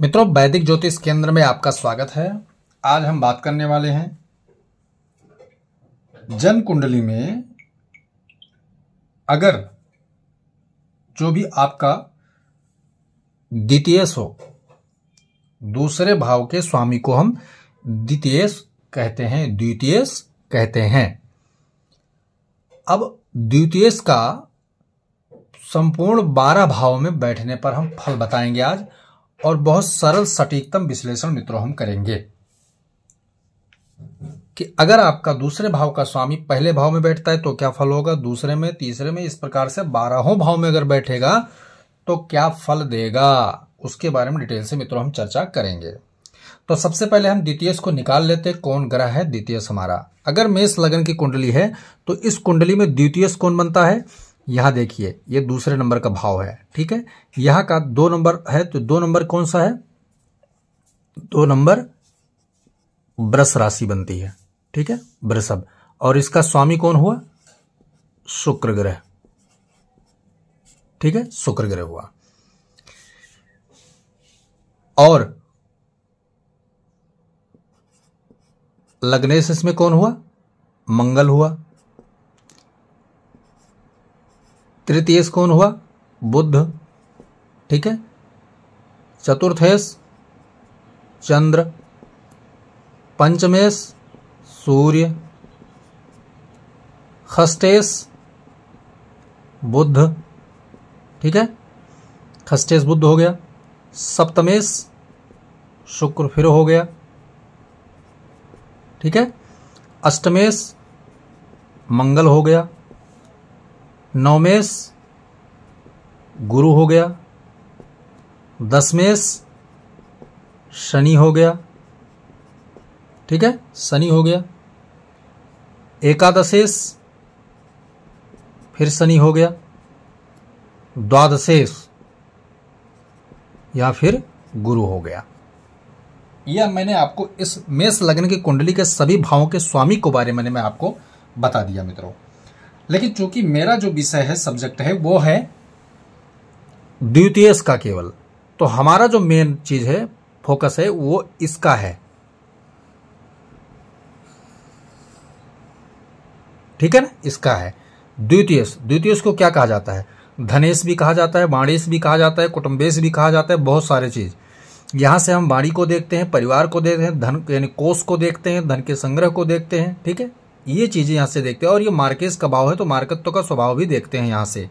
मित्रों, वैदिक ज्योतिष केंद्र में आपका स्वागत है। आज हम बात करने वाले हैं जन्म कुंडली में अगर जो भी आपका द्वितीयेश हो, दूसरे भाव के स्वामी को हम द्वितीयेश कहते हैं। अब द्वितीयेश का संपूर्ण 12 भाव में बैठने पर हम फल बताएंगे आज, और बहुत सरल सटीकतम विश्लेषण मित्रों हम करेंगे कि अगर आपका दूसरे भाव का स्वामी पहले भाव में बैठता है तो क्या फल होगा, दूसरे में, तीसरे में, इस प्रकार से 12वें भाव में अगर बैठेगा तो क्या फल देगा, उसके बारे में डिटेल से मित्रों हम चर्चा करेंगे। तो सबसे पहले हम द्वितीयेश को निकाल लेते हैं। कौन ग्रह है द्वितीयेश हमारा? अगर मेष लग्न की कुंडली है तो इस कुंडली में द्वितीयेश कौन बनता है? यहां देखिए, ये दूसरे नंबर का भाव है, ठीक है। यहां का 2 नंबर है, तो 2 नंबर कौन सा है? 2 नंबर वृष राशि बनती है, ठीक है, वृषभ। और इसका स्वामी कौन हुआ? शुक्र ग्रह, ठीक है, शुक्र ग्रह हुआ। और लग्नेश इसमें कौन हुआ? मंगल हुआ। तृतीयेश कौन हुआ? बुध, ठीक है। चतुर्थेश चंद्र, पंचमेश सूर्य, षष्ठेश बुध, ठीक है, षष्ठेश बुध हो गया। सप्तमेश शुक्र फिर हो गया, ठीक है। अष्टमेश मंगल हो गया। नवमेश गुरु हो गया। दसमेश शनि हो गया, ठीक है, शनि हो गया। एकादशेश फिर शनि हो गया। द्वादशेश या फिर गुरु हो गया। यह मैंने आपको इस मेष लग्न की कुंडली के सभी भावों के स्वामी को बारे में मैं आपको बता दिया मित्रों। लेकिन चूंकि मेरा जो विषय है, सब्जेक्ट है, वो है द्वितीयेश का केवल, तो हमारा जो मेन चीज है, फोकस है, वो इसका है, ठीक है ना, इसका है द्वितीयेश। द्वितीयेश को क्या कहा जाता है? धनेश भी कहा जाता है, वाणेश भी कहा जाता है, कुटुंबेश भी कहा जाता है, बहुत सारे चीज। यहां से हम वाणी को देखते हैं, परिवार को देखते हैं, धन यानी कोष को देखते हैं, धन के संग्रह को देखते हैं, ठीक है, ये चीजें यहां से देखते हैं। और ये मार्केश का भाव है तो मार्कत्व का स्वभाव भी देखते हैं यहां से।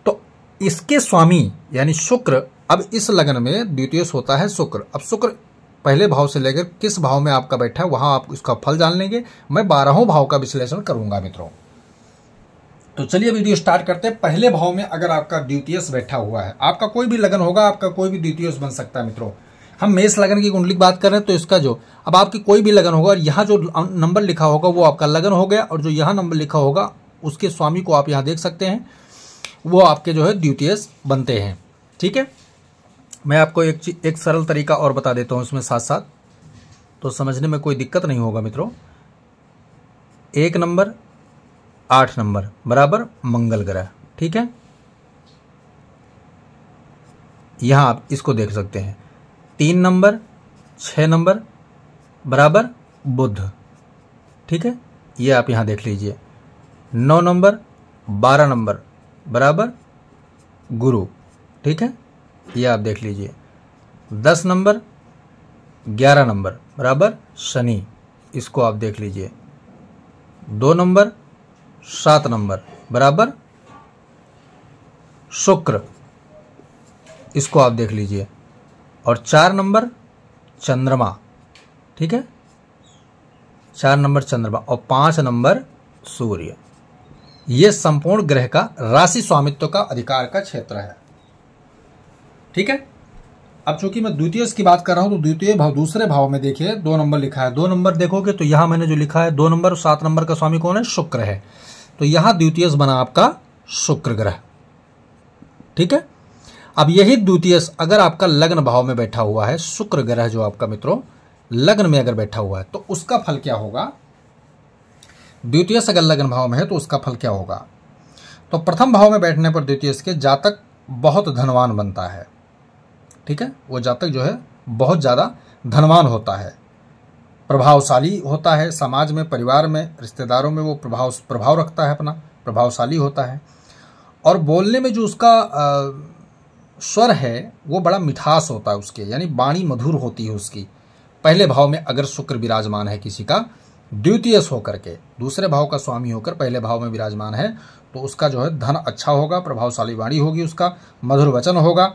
तो इसके स्वामी यानी शुक्र, अब इस लग्न में द्वितीयेश होता है शुक्र। अब शुक्र पहले भाव से लेकर किस भाव में आपका बैठा है, वहां आप इसका फल जान लेंगे। मैं 12वें भाव का विश्लेषण करूंगा मित्रों। तो चलिए वीडियो स्टार्ट करते हैं। पहले भाव में अगर आपका द्वितीयेश बैठा हुआ है, आपका कोई भी लगन होगा, आपका कोई भी द्वितीयेश बन सकता है मित्रों। हम मेष लगन की कुंडली की बात कर रहे हैं तो इसका जो अब आपकी कोई भी लगन होगा और यहाँ जो नंबर लिखा होगा वो आपका लगन हो गया, और जो यहाँ नंबर लिखा होगा उसके स्वामी को आप यहाँ देख सकते हैं, वो आपके जो है द्वितीयेश बनते हैं, ठीक है। मैं आपको एक सरल तरीका और बता देता हूँ इसमें साथ साथ, तो समझने में कोई दिक्कत नहीं होगा मित्रों। 1 नंबर 8 नंबर बराबर मंगल ग्रह, ठीक है, यहां आप इसको देख सकते हैं। 3 नंबर 6 नंबर बराबर बुध, ठीक है, ये आप यहां देख लीजिए। 9 नंबर 12 नंबर बराबर गुरु, ठीक है, ये आप देख लीजिए। 10 नंबर 11 नंबर बराबर शनि, इसको आप देख लीजिए। 2 नंबर 7 नंबर बराबर शुक्र, इसको आप देख लीजिए। और 4 नंबर चंद्रमा, ठीक है, 4 नंबर चंद्रमा, और 5 नंबर सूर्य। यह संपूर्ण ग्रह का राशि स्वामित्व का अधिकार का क्षेत्र है, ठीक है। अब चूंकि मैं द्वितीयेश की बात कर रहा हूं तो द्वितीय भाव, दूसरे भाव में देखिए 2 नंबर लिखा है। 2 नंबर देखोगे तो यहां मैंने जो लिखा है 2 नंबर 7 नंबर का स्वामी कौन है? शुक्र है। तो यहां द्वितीयेश बना आपका शुक्र ग्रह, ठीक है। अब यही द्वितीयेश अगर आपका लग्न भाव में बैठा हुआ है, शुक्र ग्रह जो आपका मित्रों लग्न में अगर बैठा हुआ है, तो उसका फल क्या होगा? द्वितीयेश अगर लग्न भाव में है तो उसका फल क्या होगा? तो प्रथम भाव में बैठने पर द्वितीयेश के जातक बहुत धनवान बनता है, ठीक है, वो जातक जो है बहुत ज़्यादा धनवान होता है, प्रभावशाली होता है, समाज में, परिवार में, रिश्तेदारों में वो प्रभाव रखता है, अपना प्रभावशाली होता है। और बोलने में जो उसका स्वर है वो बड़ा मिठास होता है उसके, यानी वाणी मधुर होती है उसकी। पहले भाव में अगर शुक्र विराजमान है किसी का, द्वितीय होकर के दूसरे भाव का स्वामी होकर पहले भाव में विराजमान है, तो उसका जो है धन अच्छा होगा, प्रभावशाली वाणी होगी, उसका मधुर वचन होगा,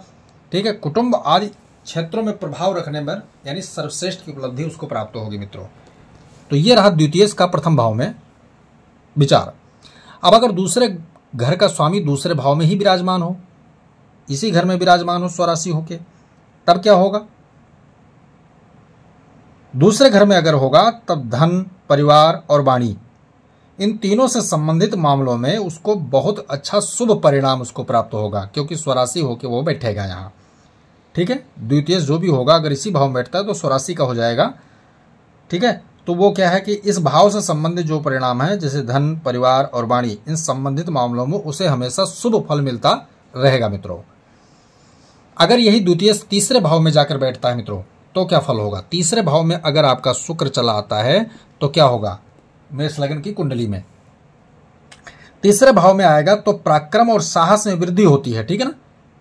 ठीक है। कुटुंब आदि क्षेत्रों में प्रभाव रखने पर यानी सर्वश्रेष्ठ की उपलब्धि उसको प्राप्त होगी मित्रों। तो ये रहा द्वितीय का प्रथम भाव में विचार। अब अगर दूसरे घर का स्वामी दूसरे भाव में ही विराजमान हो, इसी घर में विराजमान हो स्वराशि होके, तब क्या होगा? दूसरे घर में अगर होगा तब धन, परिवार और वाणी, इन तीनों से संबंधित मामलों में उसको बहुत अच्छा शुभ परिणाम उसको प्राप्त होगा, क्योंकि स्वराशि होके वो बैठेगा यहाँ, ठीक है। द्वितीय जो भी होगा अगर इसी भाव में बैठता है तो स्वराशि का हो जाएगा, ठीक है। तो वो क्या है कि इस भाव से संबंधित जो परिणाम है, जैसे धन, परिवार और वाणी, इन संबंधित मामलों में उसे हमेशा शुभ फल मिलता रहेगा मित्रों। अगर यही द्वितीय तीसरे भाव में जाकर बैठता है मित्रों, तो क्या फल होगा? तीसरे भाव में अगर आपका शुक्र चला आता है तो क्या होगा? मेष लग्न की कुंडली में तीसरे भाव में आएगा तो पराक्रम और साहस में वृद्धि होती है, ठीक है ना।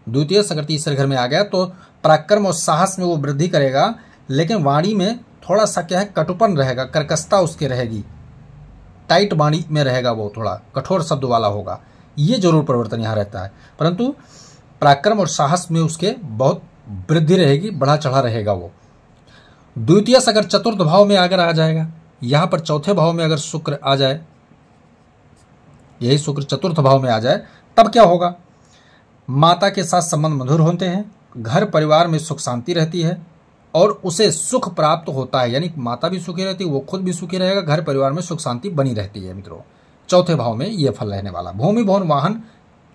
द्वितीय अगर तीसरे घर में आ गया तो पराक्रम और साहस में वो वृद्धि करेगा, लेकिन वाणी में थोड़ा सा क्या है, कटुपन रहेगा, कर्कशता उसकी रहेगी, टाइट वाणी में रहेगा, वो थोड़ा कठोर शब्द वाला होगा। ये जरूर परिवर्तन यहाँ रहता है, परंतु पराक्रम और साहस में उसके बहुत वृद्धि रहेगी, बढ़ा चढ़ा रहेगा वो। द्वितीय अगर चतुर्थ भाव में अगर आ जाएगा, यहां पर चौथे भाव में अगर शुक्र आ जाए, यही शुक्र चतुर्थ भाव में आ जाए, तब क्या होगा? माता के साथ संबंध मधुर होते हैं, घर परिवार में सुख शांति रहती है और उसे सुख प्राप्त होता है, यानी माता भी सुखी रहती है, वो खुद भी सुखी रहेगा, घर परिवार में सुख शांति बनी रहती है मित्रों। चौथे भाव में यह फल रहने वाला। भूमि भवन वाहन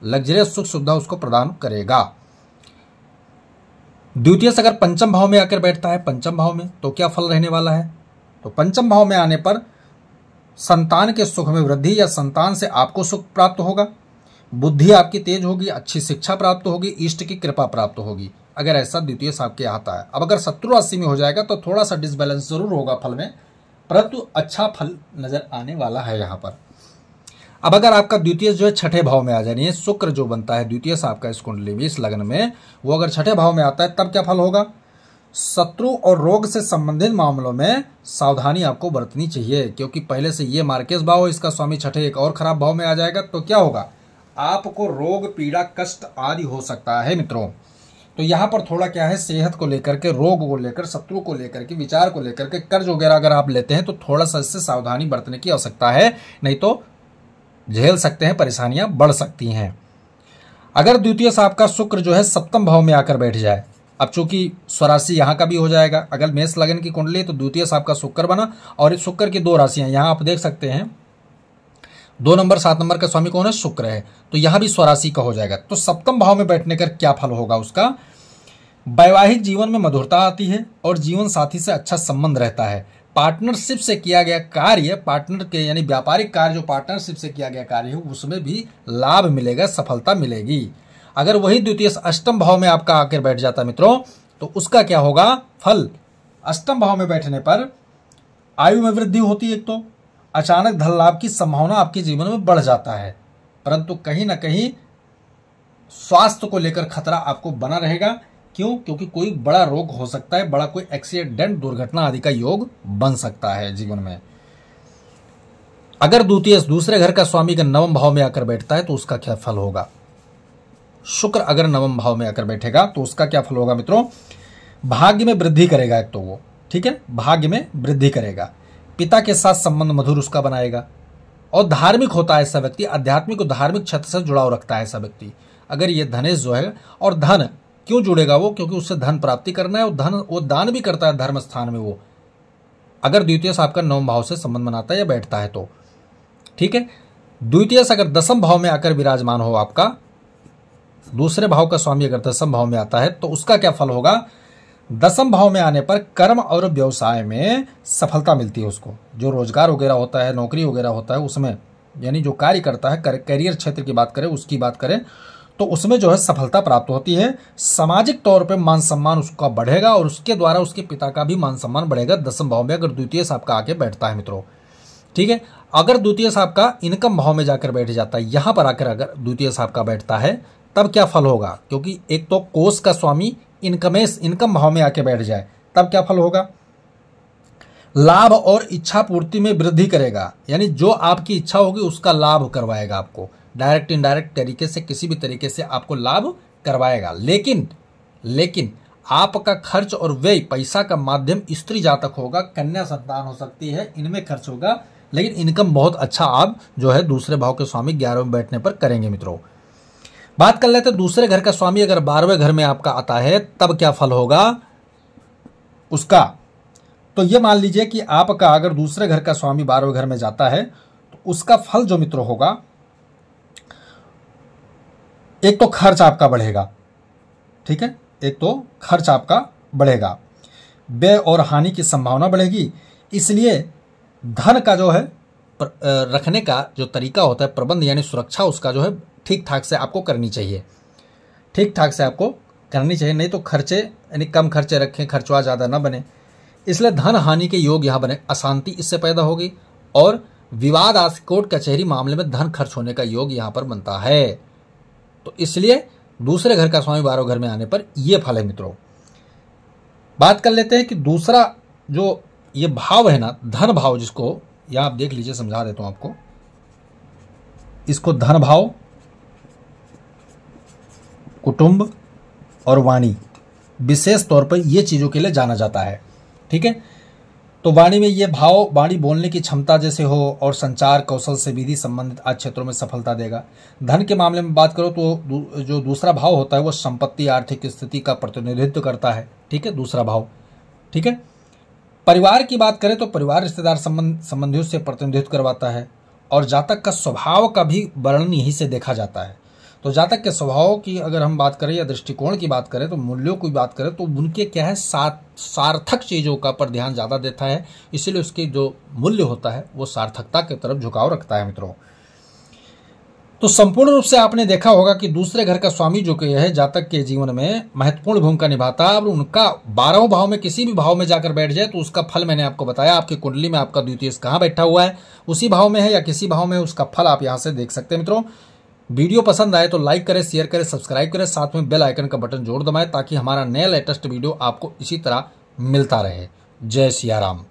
लग्जरियस सुख सुविधा उसको प्रदान करेगा। द्वितीय अगर पंचम भाव में आकर बैठता है, पंचम भाव में, तो क्या फल रहने वाला है? तो पंचम भाव में आने पर संतान के सुख में वृद्धि या संतान से आपको सुख प्राप्त होगा, बुद्धि आपकी तेज होगी, अच्छी शिक्षा प्राप्त होगी, इष्ट की कृपा प्राप्त होगी, अगर ऐसा द्वितीय आपके आता है। अब अगर शत्रु राशि में हो जाएगा तो थोड़ा सा डिसबैलेंस जरूर होगा फल में, परंतु अच्छा फल नजर आने वाला है यहाँ पर। अब अगर आपका द्वितीय जो है छठे भाव में आ जाए, शुक्र जो बनता है द्वितीय आपका इस कुंडली में, इस लग्न में, वो अगर छठे भाव में आता है, तब क्या फल होगा? शत्रु और रोग से संबंधित मामलों में सावधानी आपको बरतनी चाहिए, क्योंकि पहले से ये मार्केस भाव, इसका स्वामी छठे एक और खराब भाव में आ जाएगा, तो क्या होगा? आपको रोग, पीड़ा, कष्ट आदि हो सकता है मित्रों। तो यहाँ पर थोड़ा क्या है, सेहत को लेकर के, रोग को लेकर, शत्रु को लेकर के, विचार को लेकर के, कर्ज वगैरह अगर आप लेते हैं तो थोड़ा सा इससे सावधानी बरतने की आवश्यकता है, नहीं तो झेल सकते हैं, परेशानियां बढ़ सकती हैं। अगर द्वितीय आपका शुक्र जो है सप्तम भाव में आकर बैठ जाए, अब चूंकि स्वराशि यहाँ का भी हो जाएगा, अगर मेष लग्न की कुंडली तो द्वितीय आपका शुक्र बना, और इस शुक्र की दो राशियां यहाँ आप देख सकते हैं, 2 नंबर 7 नंबर का स्वामी कौन है? शुक्र है, तो यहां भी स्वराशि का हो जाएगा। तो सप्तम भाव में बैठने का क्या फल होगा उसका? वैवाहिक जीवन में मधुरता आती है और जीवन साथी से अच्छा संबंध रहता है। पार्टनरशिप से किया गया कार्य, पार्टनर के यानी व्यापारिक कार्य जो पार्टनरशिप से किया गया कार्य है, उसमें भी लाभ मिलेगा, सफलता मिलेगी। अगर वही द्वितीय अष्टम भाव में आपका आकर बैठ जाता मित्रों, तो उसका क्या होगा फल? अष्टम भाव में बैठने पर आयु में वृद्धि होती है, एक तो अचानक धन लाभ की संभावना आपके जीवन में बढ़ जाता है, परंतु कहीं ना कहीं स्वास्थ्य को लेकर खतरा आपको बना रहेगा। क्यों? क्योंकि कोई बड़ा रोग हो सकता है, बड़ा कोई एक्सीडेंट, दुर्घटना आदि का योग बन सकता है जीवन में। अगर द्वितीय दूसरे घर का स्वामी का नवम भाव में आकर बैठता है तो उसका क्या फल होगा? शुक्र अगर नवम भाव में आकर बैठेगा तो उसका क्या फल होगा मित्रों? भाग्य में वृद्धि करेगा एक तो वो, ठीक है, भाग्य में वृद्धि करेगा, पिता के साथ संबंध मधुर उसका बनाएगा, और धार्मिक होता है ऐसा व्यक्ति, आध्यात्मिक और धार्मिक क्षेत्र से जुड़ाव रखता है ऐसा व्यक्ति। अगर ये धनेश जो है, और धन क्यों जुड़ेगा वो? क्योंकि उससे धन प्राप्ति करना है, और धन वो दान भी करता है धर्म स्थान में वो, अगर द्वितीय आपका नवम भाव से संबंध बनाता है या बैठता है तो, ठीक है। द्वितीय अगर दसम भाव में आकर विराजमान हो, आपका दूसरे भाव का स्वामी अगर दसम भाव में आता है तो उसका क्या फल होगा? दसम भाव में आने पर कर्म और व्यवसाय में सफलता मिलती है उसको, जो रोजगार वगैरह होता है, नौकरी वगैरह होता है उसमें, यानी जो कार्य करता है, करियर क्षेत्र की बात करें, उसकी बात करें तो उसमें जो है सफलता प्राप्त होती है। सामाजिक तौर पे मान सम्मान उसका बढ़ेगा और उसके द्वारा उसके पिता का भी मान सम्मान बढ़ेगा। 10वें भाव में अगर द्वितीय से आपका आके बैठता है मित्रों, ठीक है। अगर द्वितीय से आपका इनकम भाव में जाकर बैठ जाता है, यहां पर आकर अगर द्वितीय से आपका बैठता है तब क्या फल होगा, क्योंकि एक तो कोष का स्वामी इनकम भाव में आके बैठ जाए तब क्या फल होगा, लाभ और इच्छा पूर्ति में वृद्धि करेगा, यानी जो आपकी इच्छा होगी उसका लाभ करवाएगा आपको, डायरेक्ट इनडायरेक्ट तरीके से किसी भी तरीके से आपको लाभ करवाएगा। लेकिन आपका खर्च और व्यय पैसा का माध्यम स्त्री जातक होगा, कन्या संतान हो सकती है, इनमें खर्च होगा, लेकिन इनकम बहुत अच्छा आप जो है दूसरे भाव के स्वामी 11वें में बैठने पर करेंगे मित्रों। बात कर लेते हैं दूसरे घर का स्वामी अगर 12वें घर में आपका आता है तब क्या फल होगा उसका। तो ये मान लीजिए कि आपका अगर दूसरे घर का स्वामी 12वें घर में जाता है तो उसका फल जो मित्रों होगा, एक तो खर्च आपका बढ़ेगा, ठीक है, एक तो खर्च आपका बढ़ेगा, व्यय और हानि की संभावना बढ़ेगी। इसलिए धन का जो है रखने का जो तरीका होता है प्रबंध यानी सुरक्षा उसका जो है ठीक ठाक से आपको करनी चाहिए, ठीक ठाक से आपको करनी चाहिए, नहीं तो खर्चे यानी कम खर्चे रखें, खर्चवा ज़्यादा ना बने। इसलिए धन हानि के योग यहाँ बने, अशांति इससे पैदा होगी और विवाद कोर्ट कचहरी मामले में धन खर्च होने का योग यहाँ पर बनता है। तो इसलिए दूसरे घर का स्वामी 12वें घर में आने पर यह फल है मित्रों। बात कर लेते हैं कि दूसरा जो ये भाव है ना, धन भाव, जिसको यहां आप देख लीजिए, समझा देता हूं आपको। इसको धन भाव, कुटुंब और वाणी विशेष तौर पर ये चीजों के लिए जाना जाता है, ठीक है। तो वाणी में ये भाव वाणी बोलने की क्षमता जैसे हो और संचार कौशल से विधि संबंधित आज क्षेत्रों में सफलता देगा। धन के मामले में बात करो तो जो दूसरा भाव होता है वो संपत्ति आर्थिक स्थिति का प्रतिनिधित्व करता है, ठीक है, दूसरा भाव, ठीक है। परिवार की बात करें तो परिवार रिश्तेदार संबंधियों से प्रतिनिधित्व करवाता है और जातक का स्वभाव का भी वर्णन यहीं से देखा जाता है। तो जातक के स्वभाव की अगर हम बात करें या दृष्टिकोण की बात करें तो मूल्यों की बात करें तो उनके क्या है सार्थक चीज़ों का पर ध्यान ज़्यादा देता है, इसीलिए उसके जो मूल्य होता है वो सार्थकता की तरफ झुकाव रखता है मित्रों। तो संपूर्ण रूप से आपने देखा होगा कि दूसरे घर का स्वामी जो कि है जातक के जीवन में महत्वपूर्ण भूमिका निभाता है और उनका 12वें भाव में किसी भी भाव में जाकर बैठ जाए तो उसका फल मैंने आपको बताया। आपकी कुंडली में आपका द्वितीय कहाँ बैठा हुआ है, उसी भाव में है या किसी भाव में, उसका फल आप यहाँ से देख सकते हैं मित्रों। वीडियो पसंद आए तो लाइक करें, शेयर करें, सब्सक्राइब करें, साथ में बेल आइकन का बटन जोड़ दबाएं ताकि हमारा नया लेटेस्ट वीडियो आपको इसी तरह मिलता रहे। जय सिया राम।